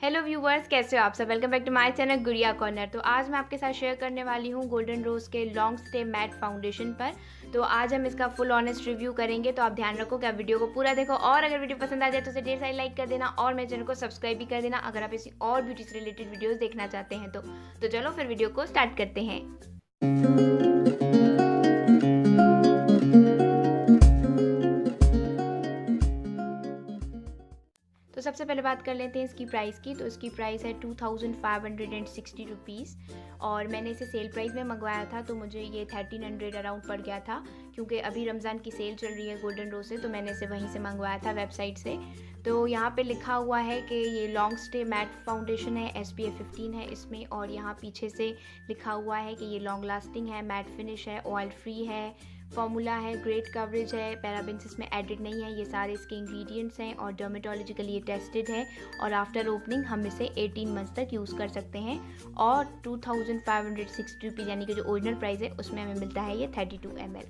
Hello viewers, कैसे हो आप सब। Welcome back to my channel Gudiya corner. तो आज मैं आपके साथ शेयर करने वाली हूँ गोल्डन रोज के लॉन्ग स्टे मैट फाउंडेशन पर। तो आज हम इसका फुल ऑनेस्ट रिव्यू करेंगे, तो आप ध्यान रखो कि आप वीडियो को पूरा देखो और अगर वीडियो पसंद आ जाए तो उसे ढेर सारी लाइक कर देना और मेरे चैनल को सब्सक्राइब भी कर देना अगर आप इसी और ब्यूटी से रिलेटेड वीडियोज़ देखना चाहते हैं तो चलो फिर वीडियो को स्टार्ट करते हैं। तो सबसे पहले बात कर लेते हैं इसकी प्राइस की। तो इसकी प्राइस है 2560 रुपीज़ और मैंने इसे सेल प्राइस में मंगवाया था, तो मुझे ये 1300 अराउंड पड़ गया था, क्योंकि अभी रमज़ान की सेल चल रही है गोल्डन रोज से, तो मैंने इसे वहीं से मंगवाया था वेबसाइट से। तो यहाँ पे लिखा हुआ है कि ये लॉन्ग स्टे मैट फाउंडेशन है, SPF 15 है इसमें, और यहाँ पीछे से लिखा हुआ है कि ये लॉन्ग लास्टिंग है, मैट फिनिश है, ऑयल फ्री है, फॉर्मूला है, ग्रेट कवरेज है, पैराबेन्स इसमें एडिड नहीं है, ये सारे इसके इंग्रेडिएंट्स हैं और डर्मेटोलॉजिकली ये टेस्टेड है और आफ्टर ओपनिंग हम इसे 18 मंथ्स तक यूज़ कर सकते हैं। और 2560 रुपीज़ यानी कि जो ओरिजिनल प्राइस है उसमें हमें मिलता है ये 32 ml।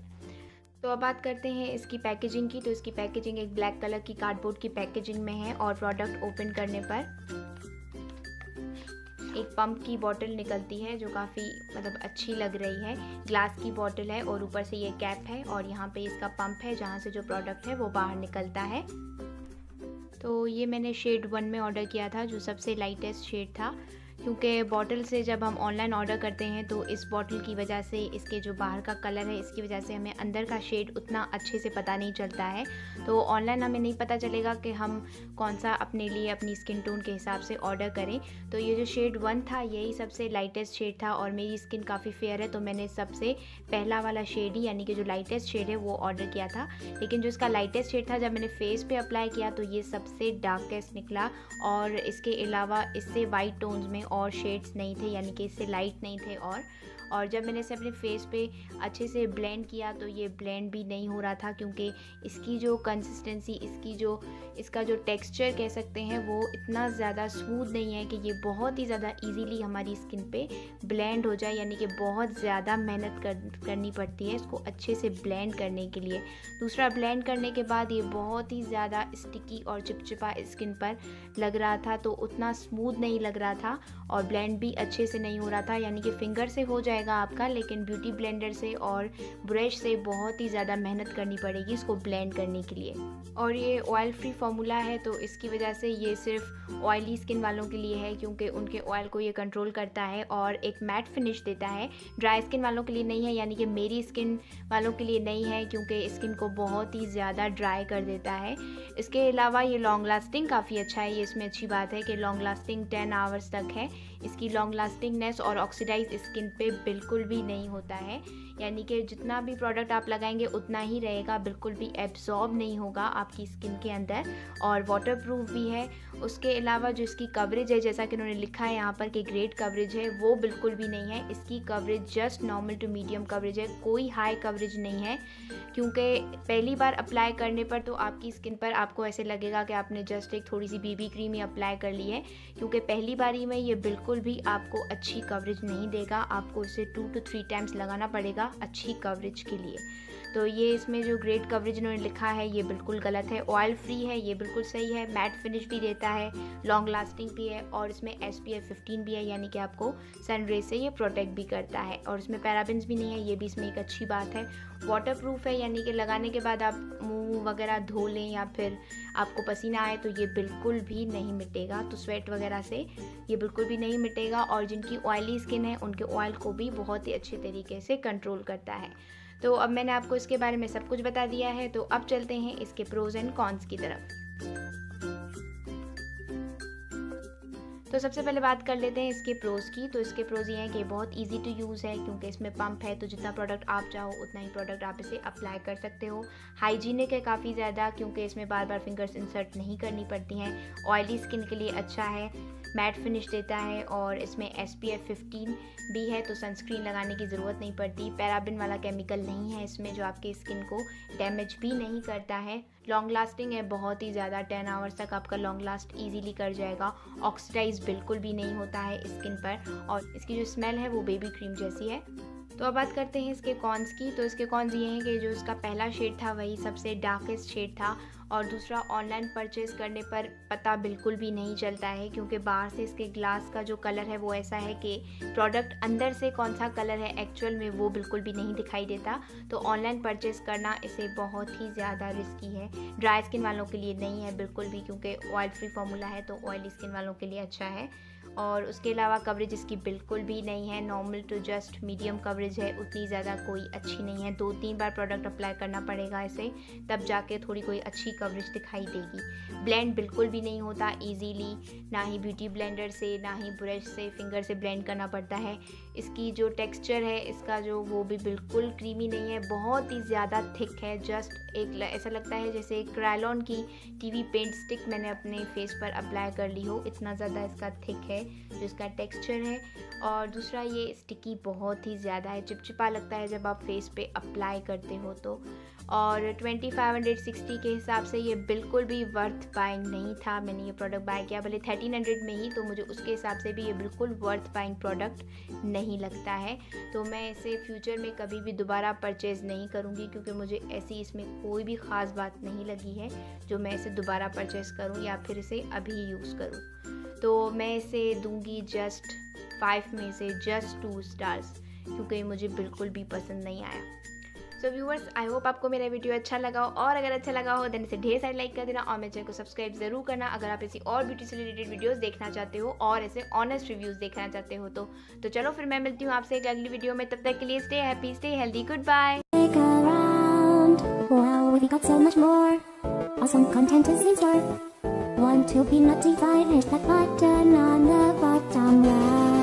तो अब बात करते हैं इसकी पैकेजिंग की। तो इसकी पैकेजिंग एक ब्लैक कलर की कार्डबोर्ड की पैकेजिंग में है और प्रोडक्ट ओपन करने पर एक पंप की बोतल निकलती है जो काफ़ी अच्छी लग रही है। ग्लास की बोतल है और ऊपर से ये कैप है और यहाँ पे इसका पंप है जहाँ से जो प्रोडक्ट है वो बाहर निकलता है। तो ये मैंने शेड 1 में ऑर्डर किया था, जो सबसे लाइटेस्ट शेड था, क्योंकि बॉटल से जब हम ऑनलाइन ऑर्डर करते हैं तो इस बॉटल की वजह से, इसके जो बाहर का कलर है इसकी वजह से हमें अंदर का शेड उतना अच्छे से पता नहीं चलता है। तो ऑनलाइन हमें नहीं पता चलेगा कि हम कौन सा अपने लिए अपनी स्किन टोन के हिसाब से ऑर्डर करें। तो ये जो शेड 1 था यही सबसे लाइटेस्ट शेड था और मेरी स्किन काफ़ी फेयर है, तो मैंने सबसे पहला वाला शेड ही यानी कि जो लाइटेस्ट शेड है वो ऑर्डर किया था। लेकिन जो इसका लाइटेस्ट शेड था जब मैंने फेस पे अप्लाई किया तो ये सबसे डार्केस्ट निकला और इसके अलावा इससे वाइट टोन्स में और शेड्स नहीं थे, यानी कि इससे लाइट नहीं थे। और जब मैंने इसे अपने फेस पे अच्छे से ब्लेंड किया तो ये ब्लेंड भी नहीं हो रहा था, क्योंकि इसकी जो कंसिस्टेंसी, इसका जो टेक्सचर कह सकते हैं वो इतना ज़्यादा स्मूथ नहीं है कि ये बहुत ही ज़्यादा इजीली हमारी स्किन पे ब्लेंड हो जाए, यानी कि बहुत ज़्यादा मेहनत करनी पड़ती है इसको अच्छे से ब्लेंड करने के लिए। दूसरा, ब्लेंड करने के बाद ये बहुत ही ज़्यादा स्टिकी और चिपचिपा स्किन पर लग रहा था, तो उतना स्मूथ नहीं लग रहा था और ब्लेंड भी अच्छे से नहीं हो रहा था। यानी कि फिंगर से हो जाएगा आपका, लेकिन ब्यूटी ब्लेंडर से और ब्रश से बहुत ही ज़्यादा मेहनत करनी पड़ेगी इसको ब्लेंड करने के लिए। और ये ऑयल फ्री फार्मूला है, तो इसकी वजह से ये सिर्फ ऑयली स्किन वालों के लिए है, क्योंकि उनके ऑयल को ये कंट्रोल करता है और एक मैट फिनिश देता है। ड्राई स्किन वालों के लिए नहीं है, यानी कि मेरी स्किन वालों के लिए नहीं है, क्योंकि स्किन को बहुत ही ज़्यादा ड्राई कर देता है। इसके अलावा ये लॉन्ग लास्टिंग काफ़ी अच्छा है, ये इसमें अच्छी बात है कि लॉन्ग लास्टिंग 10 आवर्स तक है। इसकी लॉन्ग लास्टिंगनेस और ऑक्सीडाइज स्किन पे बिल्कुल भी नहीं होता है, यानी कि जितना भी प्रोडक्ट आप लगाएंगे उतना ही रहेगा, बिल्कुल भी एब्जॉर्ब नहीं होगा आपकी स्किन के अंदर। और वाटरप्रूफ भी है। उसके अलावा जो इसकी कवरेज है, जैसा कि उन्होंने लिखा है यहाँ पर कि ग्रेट कवरेज है, वो बिल्कुल भी नहीं है। इसकी coverage just normal to medium coverage है, कोई हाई कवरेज नहीं है, क्योंकि पहली बार अप्लाई करने पर तो आपकी स्किन पर आपको ऐसे लगेगा कि आपने जस्ट एक थोड़ी सी BB क्रीम ही अप्लाई कर ली है, क्योंकि पहली बारी में ये बिल्कुल भी आपको अच्छी कवरेज नहीं देगा। आपको इसे 2 to 3 टाइम्स लगाना पड़ेगा अच्छी कवरेज के लिए। तो ये इसमें जो ग्रेट कवरेज इन्होंने लिखा है ये बिल्कुल गलत है। ऑयल फ्री है, ये बिल्कुल सही है। मैट फिनिश भी देता है, लॉन्ग लास्टिंग भी है और इसमें SPF 15 भी है, यानी कि आपको सन रे से ये प्रोटेक्ट भी करता है। और इसमें पैराबेन्स भी नहीं है, ये भी इसमें एक अच्छी बात है। वाटरप्रूफ है, यानी कि लगाने के बाद आप मुंह वगैरह धो लें या फिर आपको पसीना आए तो ये बिल्कुल भी नहीं मिटेगा, तो स्वेट वगैरह से ये बिल्कुल भी नहीं मिटेगा। और जिनकी ऑयली स्किन है उनके ऑयल को भी बहुत ही अच्छे तरीके से कंट्रोल करता है। तो अब मैंने आपको इसके बारे में सब कुछ बता दिया है, तो अब चलते हैं इसके प्रोज एंड कॉन्स की तरफ। तो सबसे पहले बात कर लेते हैं इसके प्रोज़ की। तो इसके प्रोज़ ये हैं कि बहुत इजी टू यूज़ है, क्योंकि इसमें पंप है, तो जितना प्रोडक्ट आप चाहो उतना ही प्रोडक्ट आप इसे अप्लाई कर सकते हो। हाइजीनिक है काफ़ी ज़्यादा, क्योंकि इसमें बार बार फिंगर्स इंसर्ट नहीं करनी पड़ती हैं। ऑयली स्किन के लिए अच्छा है, मैट फिनिश देता है और इसमें SPF 15 भी है, तो सनस्क्रीन लगाने की ज़रूरत नहीं पड़ती। पैराबिन वाला केमिकल नहीं है इसमें, जो आपकी स्किन को डैमेज भी नहीं करता है। लॉन्ग लास्टिंग है बहुत ही ज़्यादा, 10 आवर्स तक आपका लॉन्ग लास्ट इजीली कर जाएगा। ऑक्सीडाइज बिल्कुल भी नहीं होता है स्किन पर और इसकी जो स्मेल है वो बेबी क्रीम जैसी है। तो अब बात करते हैं इसके कॉन्स की। तो इसके कॉन्स ये हैं कि जो इसका पहला शेड था वही सबसे डार्केस्ट शेड था और दूसरा ऑनलाइन परचेज़ करने पर पता बिल्कुल भी नहीं चलता है, क्योंकि बाहर से इसके ग्लास का जो कलर है वो ऐसा है कि प्रोडक्ट अंदर से कौन सा कलर है एक्चुअल में वो बिल्कुल भी नहीं दिखाई देता। तो ऑनलाइन परचेज़ करना इसे बहुत ही ज़्यादा रिस्की है। ड्राई स्किन वालों के लिए नहीं है बिल्कुल भी, क्योंकि ऑयल फ्री फार्मूला है तो ऑयली स्किन वालों के लिए अच्छा है। और उसके अलावा कवरेज इसकी बिल्कुल भी नहीं है, normal to just medium coverage है, उतनी ज़्यादा कोई अच्छी नहीं है। 2-3 बार प्रोडक्ट अप्लाई करना पड़ेगा इसे, तब जाके थोड़ी कोई अच्छी कवरेज दिखाई देगी। ब्लेंड बिल्कुल भी नहीं होता ईजीली, ना ही ब्यूटी ब्लेंडर से ना ही ब्रश से फिंगर से ब्लेंड करना पड़ता है। इसकी जो टेक्सचर है इसका जो वो भी बिल्कुल क्रीमी नहीं है, बहुत ही ज़्यादा थिक है। जस्ट एक ऐसा लगता है जैसे क्रायलॉन की टीवी पेंट स्टिक मैंने अपने फेस पर अप्लाई कर ली हो, इतना ज़्यादा इसका थिक है जो इसका टेक्सचर है। और दूसरा ये स्टिकी बहुत ही ज़्यादा है, चिपचिपा लगता है जब आप फेस पे अप्लाई करते हो तो। और 2560 के हिसाब से ये बिल्कुल भी वर्थ बाइंग नहीं था। मैंने ये प्रोडक्ट बाय किया भले 1300 में ही, तो मुझे उसके हिसाब से भी ये बिल्कुल वर्थ बाइंग प्रोडक्ट नहीं लगता है। तो मैं इसे फ्यूचर में कभी भी दोबारा परचेज़ नहीं करूँगी, क्योंकि मुझे ऐसी इसमें कोई भी ख़ास बात नहीं लगी है जो मैं इसे दोबारा परचेज़ करूँ या फिर इसे अभी यूज़ करूँ। तो मैं इसे दूंगी जस्ट 5 में से जस्ट 2 स्टार्स, क्योंकि मुझे बिल्कुल भी पसंद नहीं आया। सो व्यूअर्स, आई होप आपको मेरा वीडियो अच्छा लगा हो, और अगर अच्छा लगा हो देन इसे ढेर सारे लाइक कर देना और मेरे चैनल को सब्सक्राइब ज़रूर करना अगर आप ऐसी और ब्यूटी से रिलेटेड वीडियोस देखना चाहते हो और ऐसे ऑनेस्ट रिव्यूज़ देखना चाहते हो तो चलो फिर मैं मिलती हूँ आपसे एक अगली वीडियो में। तब तक के लिए stay happy, stay healthy, good bye. Want to be notified? Hit that button on the bottom right.